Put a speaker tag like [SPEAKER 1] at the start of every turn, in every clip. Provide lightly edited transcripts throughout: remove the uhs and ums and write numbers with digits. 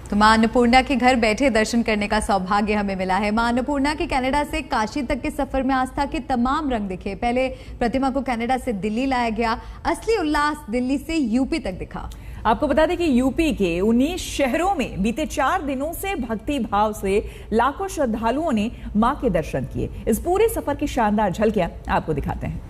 [SPEAKER 1] तो मां अन्नपूर्णा के घर बैठे दर्शन करने का सौभाग्य हमें मिला है। मां अन्नपूर्णा के कनाडा से काशी तक के सफर में आस्था के तमाम रंग दिखे। पहले प्रतिमा को कनाडा से दिल्ली लाया गया, असली उल्लास दिल्ली से यूपी तक दिखा।
[SPEAKER 2] आपको बता दें कि यूपी के 19 शहरों में बीते 4 दिनों से भक्ति भाव से लाखों श्रद्धालुओं ने मां के दर्शन किए। इस पूरे सफर की शानदार झलकियां आपको दिखाते हैं।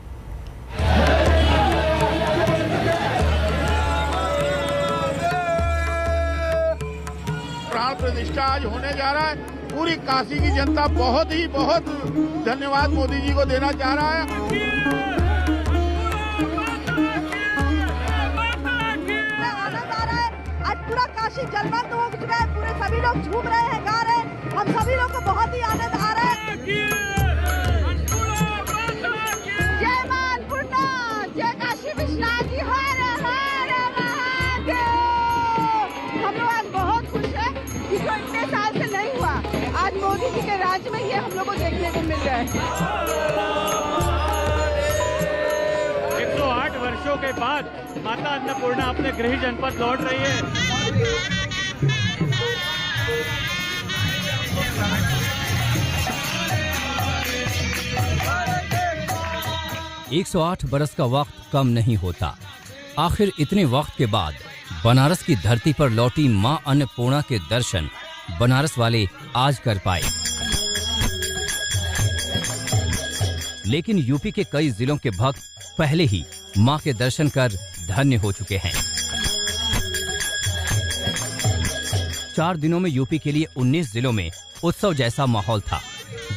[SPEAKER 3] प्राण प्रतिष्ठा आज होने जा रहा है। पूरी काशी की जनता बहुत धन्यवाद मोदी जी को देना चाह रहा है।
[SPEAKER 4] पूरा काशी जलमग्न हो चुका है, पूरे सभी लोग झूम रहे हैं, गा रहे हैं। हम सभी लोग को बहुत ही आनंद आ रहा है। जय मां अन्नपूर्णा, जय काशी विश्वनाथ जी, हर हर महादेव। हम लोग आज बहुत खुश हैं, जिसको इतने साल से नहीं हुआ। आज मोदी जी के राज्य में ये हम लोग को देखने को मिल रहा है।
[SPEAKER 5] 108 वर्षों के बाद माता अन्नपूर्णा अपने गृह जनपद लौट रही है।
[SPEAKER 6] 108 बरस का वक्त कम नहीं होता। आखिर इतने वक्त के बाद बनारस की धरती पर लौटी मां अन्नपूर्णा के दर्शन बनारस वाले आज कर पाए। लेकिन यूपी के कई जिलों के भक्त पहले ही मां के दर्शन कर धन्य हो चुके हैं। 4 दिनों में यूपी के लिए 19 जिलों में उत्सव जैसा माहौल था।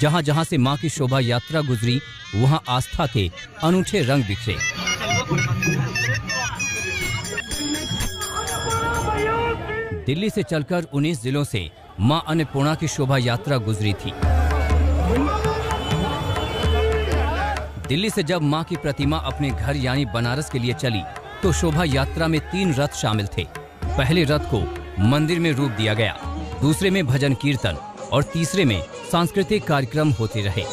[SPEAKER 6] जहां जहां से मां की शोभा यात्रा गुजरी, वहां आस्था के अनूठे रंग बिखरे। दिल्ली से चलकर 19 जिलों से मां अन्नपूर्णा की शोभा यात्रा गुजरी थी। दिल्ली से जब मां की प्रतिमा अपने घर यानी बनारस के लिए चली, तो शोभा यात्रा में 3 रथ शामिल थे। पहले रथ को मंदिर में रूप दिया गया, दूसरे में भजन कीर्तन और तीसरे में सांस्कृतिक कार्यक्रम होते रहे।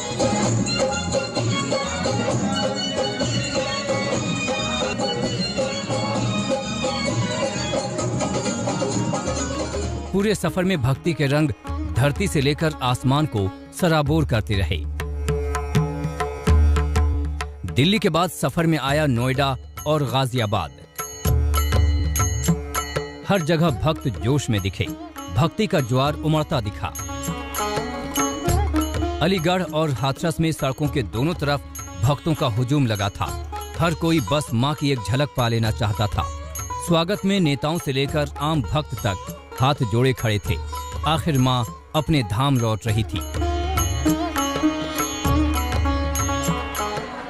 [SPEAKER 6] पूरे सफर में भक्ति के रंग धरती से लेकर आसमान को सराबोर करते रहे। दिल्ली के बाद सफर में आया नोएडा और गाजियाबाद। हर जगह भक्त जोश में दिखे, भक्ति का ज्वार उमड़ता दिखा। अलीगढ़ और हाथरस में सड़कों के दोनों तरफ भक्तों का हुजूम लगा था। हर कोई बस मां की एक झलक पा लेना चाहता था। स्वागत में नेताओं से लेकर आम भक्त तक हाथ जोड़े खड़े थे। आखिर मां अपने धाम लौट रही थी।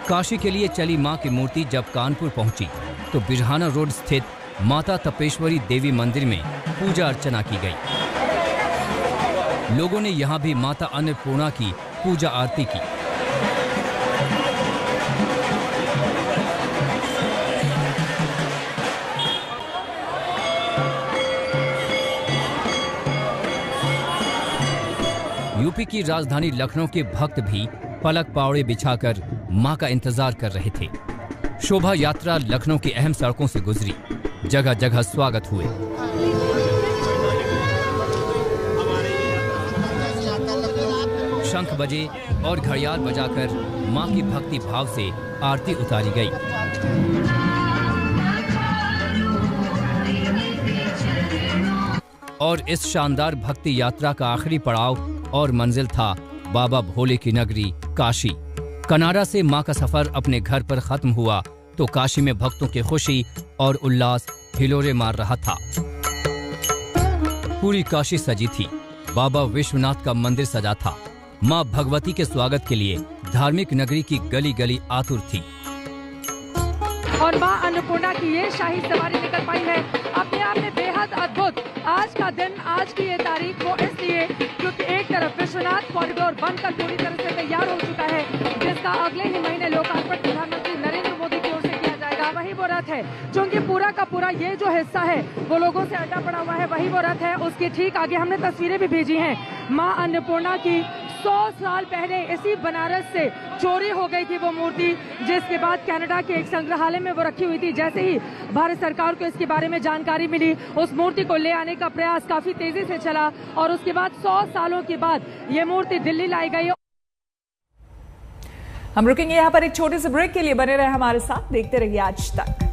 [SPEAKER 6] काशी के लिए चली मां की मूर्ति जब कानपुर पहुंची, तो बिरहाना रोड स्थित माता तपेश्वरी देवी मंदिर में पूजा अर्चना की गई। लोगों ने यहां भी माता अन्नपूर्णा की पूजा आरती की। यूपी की राजधानी लखनऊ के भक्त भी पलक पावड़े बिछाकर मां का इंतजार कर रहे थे। शोभा यात्रा लखनऊ की अहम सड़कों से गुजरी, जगह जगह स्वागत हुए। शंख बजे और घड़ियाल बजाकर मां की भक्ति भाव से आरती उतारी गई। और इस शानदार भक्ति यात्रा का आखिरी पड़ाव और मंजिल था बाबा भोले की नगरी काशी। कनाडा से मां का सफर अपने घर पर खत्म हुआ, तो काशी में भक्तों की खुशी और उल्लास हिलोरे मार रहा था। पूरी काशी सजी थी। बाबा विश्वनाथ का मंदिर सजा था। मां भगवती के स्वागत के लिए धार्मिक नगरी की गली गली आतुर थी।
[SPEAKER 4] और मां अन्नपूर्णा की ये शाही सवारी निकल पाई है, अपने आप में बेहद अद्भुत। आज का दिन, आज की ये तारीख वो इसलिए क्योंकि एक तरफ विश्वनाथ कॉरिडोर बनकर पूरी तरह से तैयार हो चुका है, जिसका अगले ही महीने लोकार्पण प्रधानमंत्री नरेंद्र मोदी की ओर से किया जाएगा। वही वो रथ है जो कि पूरा का पूरा ये जो हिस्सा है वो लोगों से अड्डा पड़ा हुआ है, वही वो रथ है। उसके ठीक आगे हमने तस्वीरें भी भेजी हैं। मां अन्नपूर्णा की 100 साल पहले इसी बनारस से चोरी हो गई थी वो मूर्ति, जिसके बाद कनाडा के एक संग्रहालय में वो रखी हुई थी। जैसे ही भारत सरकार को इसके बारे में जानकारी मिली, उस मूर्ति को ले आने का प्रयास काफी तेजी से चला और उसके बाद 100 सालों के बाद ये मूर्ति दिल्ली लाई गई।
[SPEAKER 2] हम रुकेंगे यहाँ पर एक छोटे से ब्रेक के लिए, बने रहे हमारे साथ, देखते रहिए आज तक।